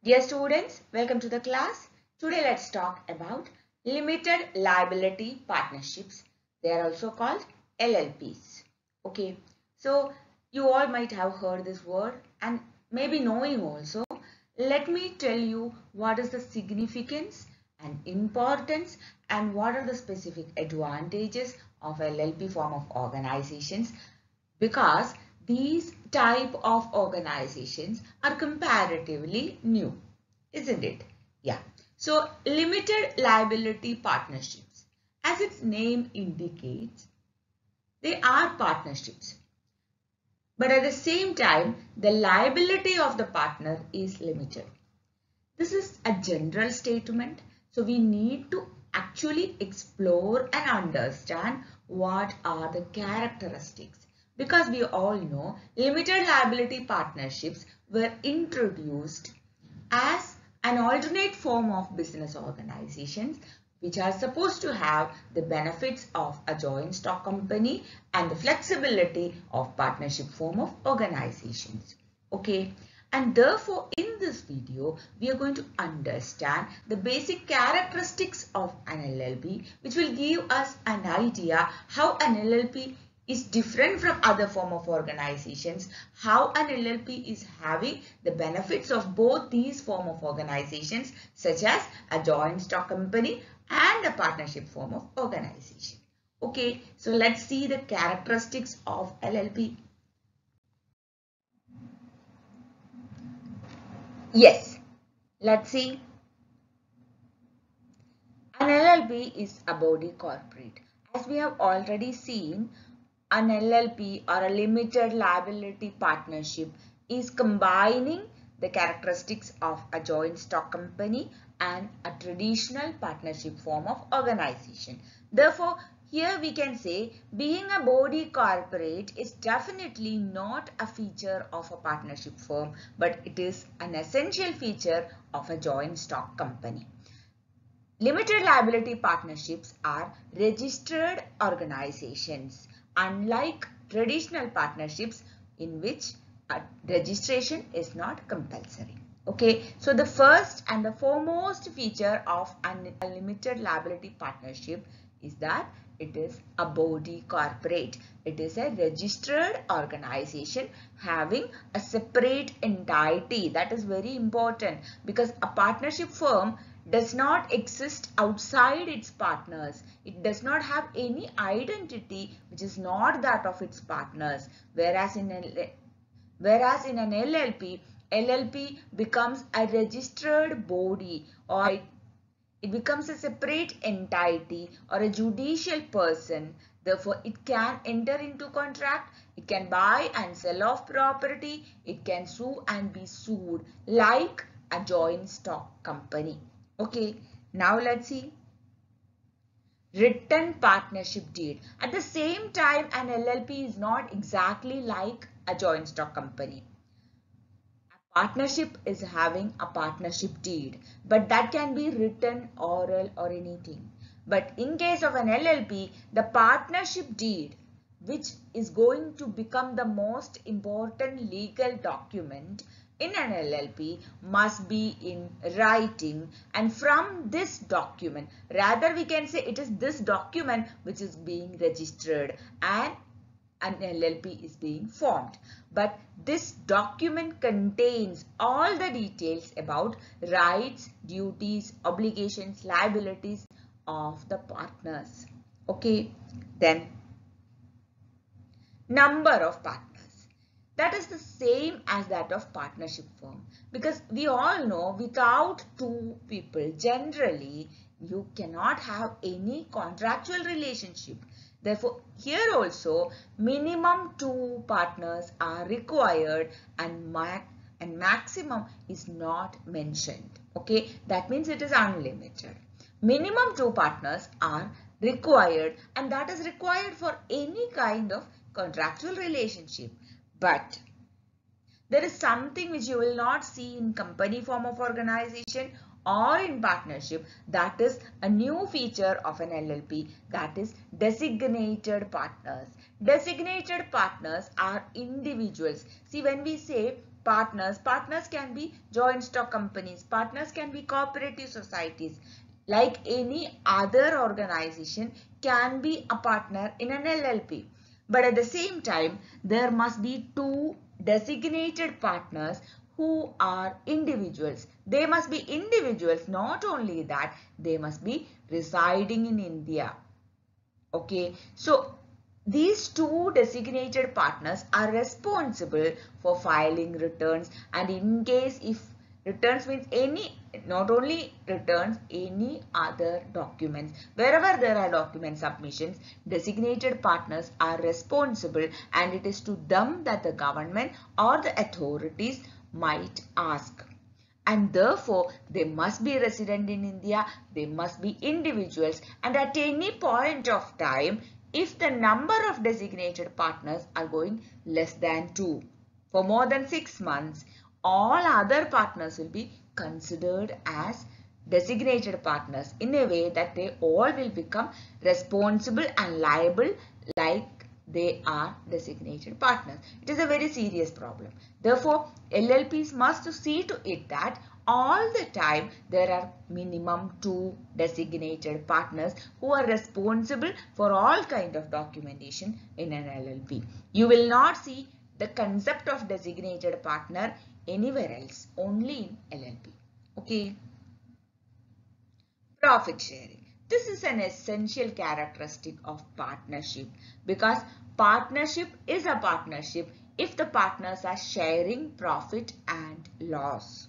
Dear students, welcome to the class. Today let's talk about limited liability partnerships. They are also called LLPs. Okay, so you all might have heard this word and maybe knowing also. Let me tell you what is the significance and importance and what are the specific advantages of LLP form of organizations, because these type of organizations are comparatively new, isn't it? Yeah. So limited liability partnerships, as its name indicates, they are partnerships. But at the same time, the liability of the partner is limited. This is a general statement. So we need to actually explore and understand what are the characteristics. Because we all know limited liability partnerships were introduced as an alternate form of business organizations which are supposed to have the benefits of a joint stock company and the flexibility of partnership form of organizations. Okay. And therefore, in this video, we are going to understand the basic characteristics of an LLP, which will give us an idea how an LLP is different from other form of organizations, how an LLP is having the benefits of both these form of organizations, such as a joint stock company and a partnership form of organization. Okay, so let's see the characteristics of LLP. Yes, let's see. An LLP is a body corporate. As we have already seen, an LLP or a limited liability partnership is combining the characteristics of a joint stock company and a traditional partnership form of organization. Therefore, here we can say being a body corporate is definitely not a feature of a partnership firm, but it is an essential feature of a joint stock company. Limited liability partnerships are registered organizations, unlike traditional partnerships in which registration is not compulsory. Okay, so the first and the foremost feature of a limited liability partnership is that it is a body corporate. It is a registered organization having a separate entity. That is very important, because a partnership firm does not exist outside its partners. It does not have any identity which is not that of its partners. Whereas in an LLP becomes a registered body, or it becomes a separate entity or a judicial person. Therefore, it can enter into contract, it can buy and sell off property, it can sue and be sued like a joint stock company. Okay, now let's see. Written partnership deed. At the same time, an LLP is not exactly like a joint stock company. Partnership is having a partnership deed, but that can be written, oral, or anything. But in case of an LLP, the partnership deed, which is going to become the most important legal document in an LLP, must be in writing, and from this document, rather we can say it is this document which is being registered and an LLP is being formed. But this document contains all the details about rights, duties, obligations, liabilities of the partners. Okay, then number of partners. That is the same as that of partnership firm, because we all know without two people, generally you cannot have any contractual relationship. Therefore, here also minimum 2 partners are required, and maximum is not mentioned. Okay, that means it is unlimited. Minimum 2 partners are required, and that is required for any kind of contractual relationship. But there is something which you will not see in company form of organization or in partnership, that is a new feature of an LLP, that is designated partners. Designated partners are individuals. See, when we say partners, partners can be joint stock companies, partners can be cooperative societies. Like any other organization can be a partner in an LLP. But at the same time, there must be two designated partners who are individuals. They must be individuals. Not only that, they must be residing in India. Okay, so these two designated partners are responsible for filing returns, and in case if returns means any, not only returns, any other documents, wherever there are document submissions, designated partners are responsible, and it is to them that the government or the authorities might ask. And therefore, they must be resident in India, they must be individuals, and at any point of time, if the number of designated partners are going less than 2 for more than 6 months, all other partners will be considered as designated partners in a way that they all will become responsible and liable like they are designated partners. It is a very serious problem. Therefore, LLPs must see to it that all the time there are minimum 2 designated partners who are responsible for all kind of documentation in an LLP. You will not see the concept of designated partner anywhere else, only in LLP. Okay. Profit sharing. This is an essential characteristic of partnership, because partnership is a partnership if the partners are sharing profit and loss.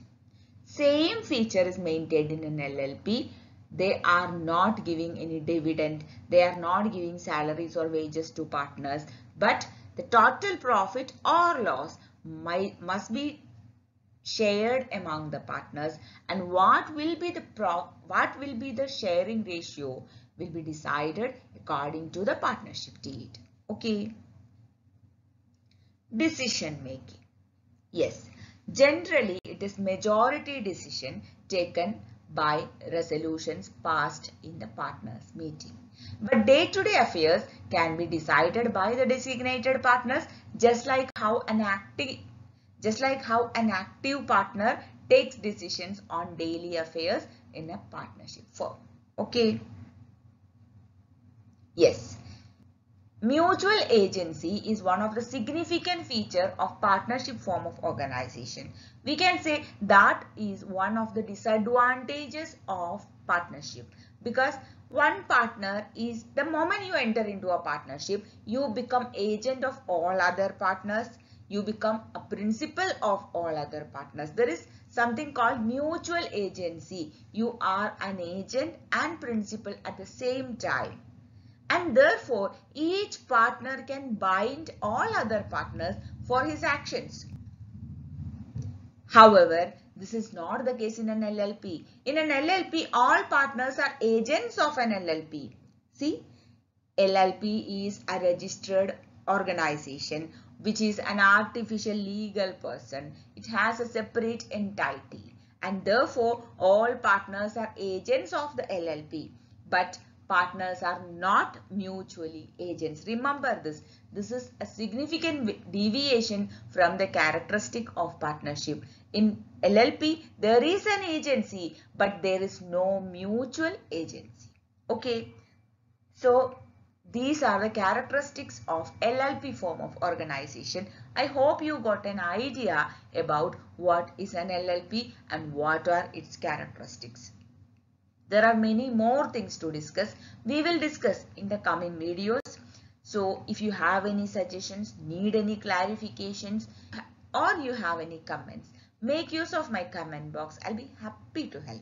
Same feature is maintained in an LLP. They are not giving any dividend. They are not giving salaries or wages to partners, but the total profit or loss must be shared among the partners, and what will be the sharing ratio will be decided according to the partnership deed. Okay. Decision making. Yes, generally it is majority decision taken by resolutions passed in the partners meeting. But day-to-day affairs can be decided by the designated partners, just like how an active partner takes decisions on daily affairs in a partnership firm. Okay. Yes. Mutual agency is one of the significant features of partnership form of organization. We can say that is one of the disadvantages of partnership, because one partner is, the moment you enter into a partnership, you become agent of all other partners. You become a principal of all other partners. There is something called mutual agency. You are an agent and principal at the same time. And therefore, each partner can bind all other partners for his actions. However, this is not the case in an LLP. In an LLP, all partners are agents of an LLP. See, LLP is a registered organization, which is an artificial legal person. It has a separate entity, and therefore all partners are agents of the LLP. But partners are not mutually agents. Remember this. This is a significant deviation from the characteristic of partnership. In LLP, there is an agency, but there is no mutual agency. Okay. So, these are the characteristics of LLP form of organization. I hope you got an idea about what is an LLP and what are its characteristics. There are many more things to discuss. We will discuss in the coming videos. So, if you have any suggestions, need any clarifications, or you have any comments, make use of my comment box. I'll be happy to help.